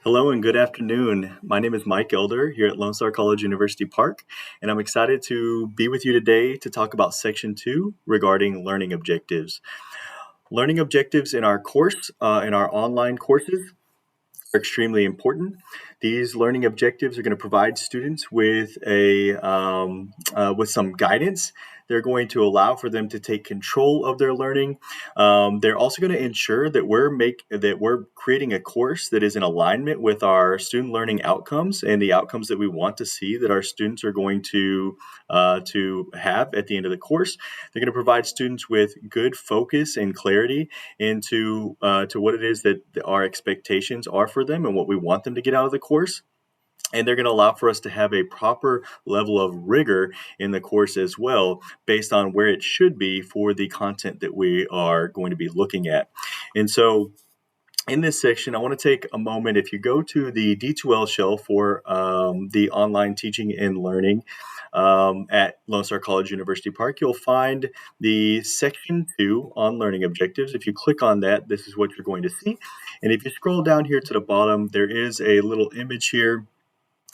Hello and good afternoon. My name is Mike Elder here at Lone Star College University Park, and I'm excited to be with you today to talk about Section 2 regarding learning objectives. Learning objectives in our course, in our online courses, are extremely important. These learning objectives are going to provide students with some guidance. They're going to allow for them to take control of their learning. They're also going to ensure that we're creating a course that is in alignment with our student learning outcomes and the outcomes that we want to see that our students are going to have at the end of the course. They're going to provide students with good focus and clarity into to what it is that our expectations are for them and what we want them to get out of the course. And they're going to allow for us to have a proper level of rigor in the course as well, based on where it should be for the content that we are going to be looking at. And so in this section, I want to take a moment. If you go to the D2L shell for the online teaching and learning at Lone Star College University Park, you'll find the Section 2 on learning objectives. If you click on that, this is what you're going to see. And if you scroll down here to the bottom, there is a little image here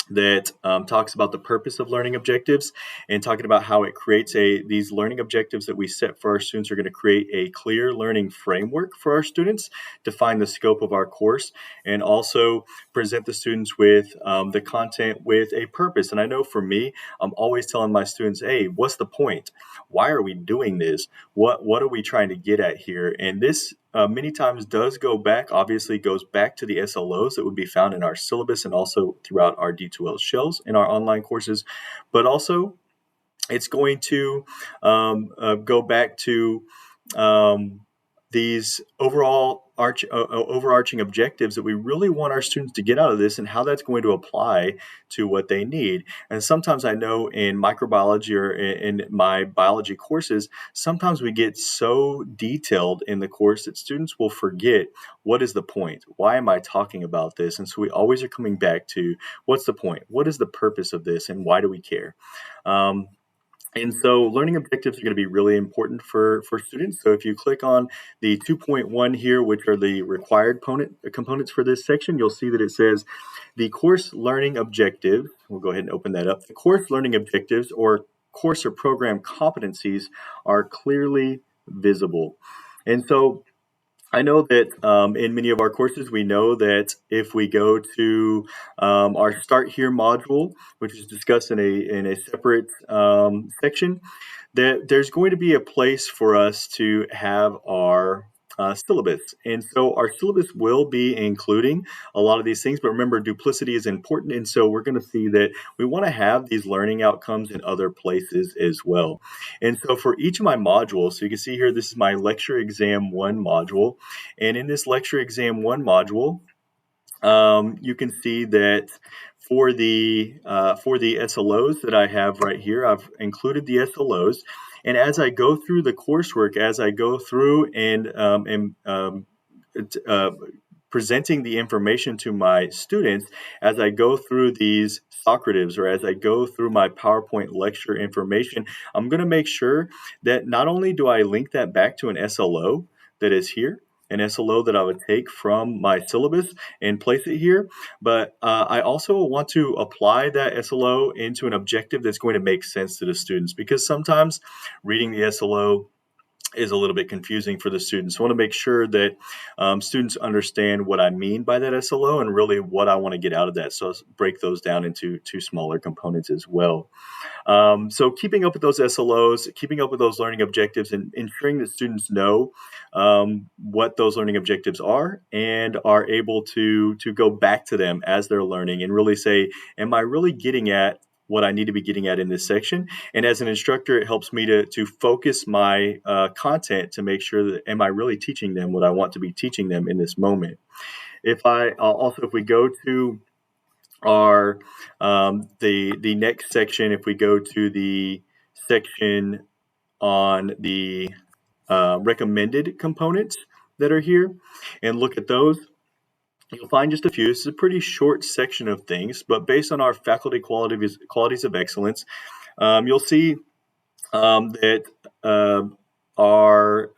that talks about the purpose of learning objectives and talking about how it creates these learning objectives that we set for our students are going to create a clear learning framework for our students, define the scope of our course, and also present the students with the content with a purpose. And I know for me, I'm always telling my students, hey, what's the point? Why are we doing this? What are we trying to get at here? And this many times does obviously goes back to the SLOs that would be found in our syllabus and also throughout our D2L shells in our online courses. But also, it's going to go back to um, these overarching objectives that we really want our students to get out of this and how that's going to apply to what they need. And sometimes I know in microbiology or in my biology courses, sometimes we get so detailed in the course that students will forget what is the point? Why am I talking about this? And so we always are coming back to what's the point? What is the purpose of this? And why do we care? Um, and so learning objectives are going to be really important for students. So if you click on the 2.1 here, which are the required components for this section, you'll see that it says the course learning objectives. We'll go ahead and open that up. The course learning objectives or course or program competencies are clearly visible. And so I know that in many of our courses, we know that if we go to our Start Here module, which is discussed in a separate section, that there's going to be a place for us to have our syllabus. And so our syllabus will be including a lot of these things, but remember, duplicity is important. And so we're going to see that we want to have these learning outcomes in other places as well. And so for each of my modules, so you can see here, this is my Lecture Exam 1 module. And in this Lecture Exam 1 module, you can see that for the SLOs that I have right here, I've included the SLOs. And as I go through the coursework, as I go through and presenting the information to my students, as I go through these Socratives or as I go through my PowerPoint lecture information, I'm going to make sure that not only do I link that back to an SLO that is here, an SLO that I would take from my syllabus and place it here. But I also want to apply that SLO into an objective that's going to make sense to the students, because sometimes reading the SLO is a little bit confusing for the students. So I want to make sure that students understand what I mean by that SLO and really what I want to get out of that. So I'll break those down into two smaller components as well. So keeping up with those SLOs, keeping up with those learning objectives, and ensuring that students know what those learning objectives are and are able to go back to them as they're learning and really say, am I really getting at what I need to be getting at in this section? And as an instructor, it helps me to focus my content to make sure that am I really teaching them what I want to be teaching them in this moment. If we go to our the next section, if we go to the section on the recommended components that are here and look at those, you'll find just a few. This is a pretty short section of things, but based on our faculty qualities of excellence, you'll see that our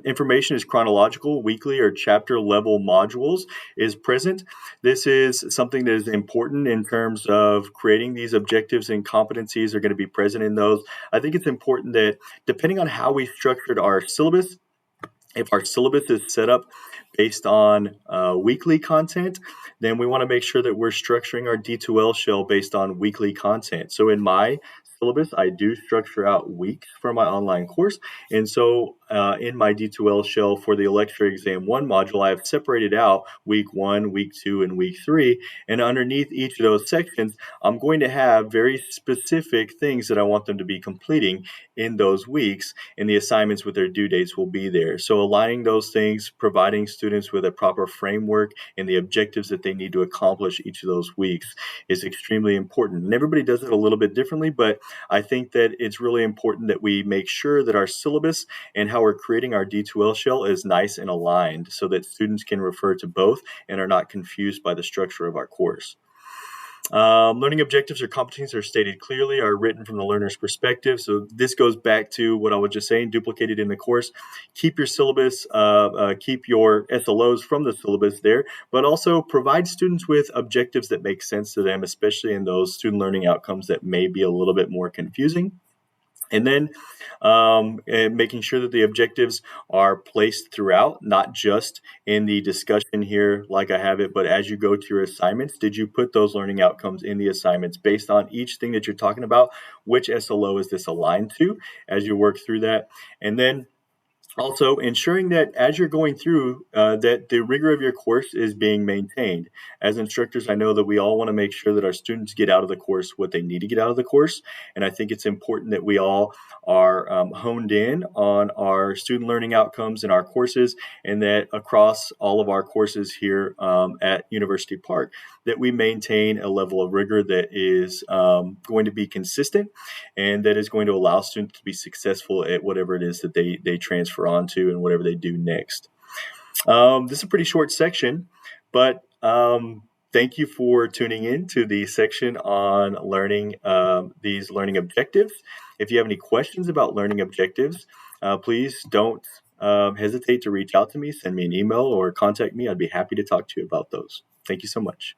information is chronological, weekly, or chapter level modules is present. This is something that is important in terms of creating these objectives, and competencies are going to be present in those. I think it's important that depending on how we structured our syllabus, if our syllabus is set up based on weekly content, then we want to make sure that we're structuring our D2L shell based on weekly content. So in my syllabus, I do structure out weeks for my online course. And so in my D2L shell for the Electra Exam 1 module, I have separated out week 1, week 2, and week 3. And underneath each of those sections, I'm going to have very specific things that I want them to be completing in those weeks, and the assignments with their due dates will be there. So aligning those things, providing students with a proper framework and the objectives that they need to accomplish each of those weeks is extremely important. And everybody does it a little bit differently, but I think that it's really important that we make sure that our syllabus and how we're creating our D2L shell is nice and aligned so that students can refer to both and are not confused by the structure of our course. Learning objectives or competencies are stated clearly, are written from the learner's perspective. So this goes back to what I was just saying, duplicated in the course. Keep your syllabus, keep your SLOs from the syllabus there, but also provide students with objectives that make sense to them, especially in those student learning outcomes that may be a little bit more confusing. And then and making sure that the objectives are placed throughout, not just in the discussion here like I have it, but as you go to your assignments, did you put those learning outcomes in the assignments based on each thing that you're talking about? Which SLO is this aligned to as you work through that? And then also ensuring that as you're going through that the rigor of your course is being maintained. As instructors, I know that we all want to make sure that our students get out of the course what they need to get out of the course, and I think it's important that we all are honed in on our student learning outcomes in our courses, and that across all of our courses here at University Park that we maintain a level of rigor that is going to be consistent and that is going to allow students to be successful at whatever it is that they transfer onto and whatever they do next. This is a pretty short section, but thank you for tuning in to the section on learning these learning objectives. If you have any questions about learning objectives, please don't hesitate to reach out to me, send me an email, or contact me. I'd be happy to talk to you about those. Thank you so much.